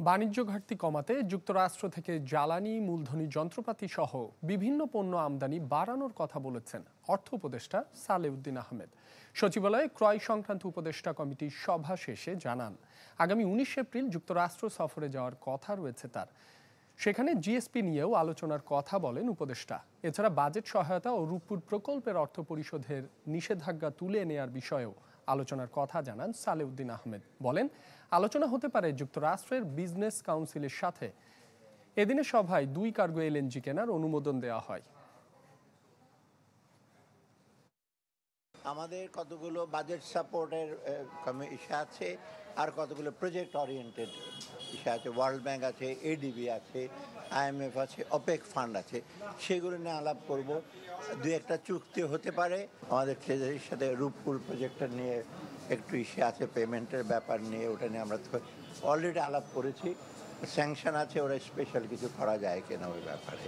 বাণিজ্য ঘাটতি কমাতে যুক্তরাষ্ট্র থেকে জ্বালানি, মূলধনী যন্ত্রপাতি সহ বিভিন্ন পণ্য আমদানি বাড়ানোর কথা বলেছেন অর্থ উপদেষ্টা সালেউদ্দিন আহমেদ। সচিবালয়ে ক্রয় সংক্রান্ত উপদেষ্টা কমিটির সভা শেষে জানান, আগামী 19 এপ্রিল যুক্তরাষ্ট্র সফরে যাওয়ার কথা রয়েছে তার। সেখানে জিএসপি নিয়েও আলোচনার কথা বলেন উপদেষ্টা। এছাড়া বাজেট সহায়তা ও রূপপুর প্রকল্পের অর্থ পরিশোধের নিষেধাজ্ঞা তুলে নেয়ার বিষয়েও আলোচনার কথা জানান সালেউদ্দিন আহমেদ। বলেন, আলোচনা হতে পারে যুক্তরাষ্ট্রের বিজনেস কাউন্সিলের সাথে। এদিনের সভায় 2 কার্গো এলএনজি কেনার অনুমোদন দেওয়া হয়। আমাদের কতগুলো বাজেট সাপোর্টের ইস্যু আছে, আর কতগুলো প্রজেক্ট ওরিয়েন্টেড ইস্যু আছে। ওয়ার্ল্ড ব্যাংক আছে, এডিবি আছে, আইএমএফ আছে, অপেক ফান্ড আছে, সেগুলো নিয়ে আলাপ করব। 2-1টা চুক্তি হতে পারে। আমাদের ট্রেজারির সাথে রূপপুর প্রজেক্টটা নিয়ে একটু ইস্যু আছে, পেমেন্টের ব্যাপার নিয়ে, ওটা নিয়ে আমরা অলরেডি আলাপ করেছি। স্যাংশন আছে, ওরা স্পেশাল কিছু করা যায় কিনা ওই ব্যাপারে।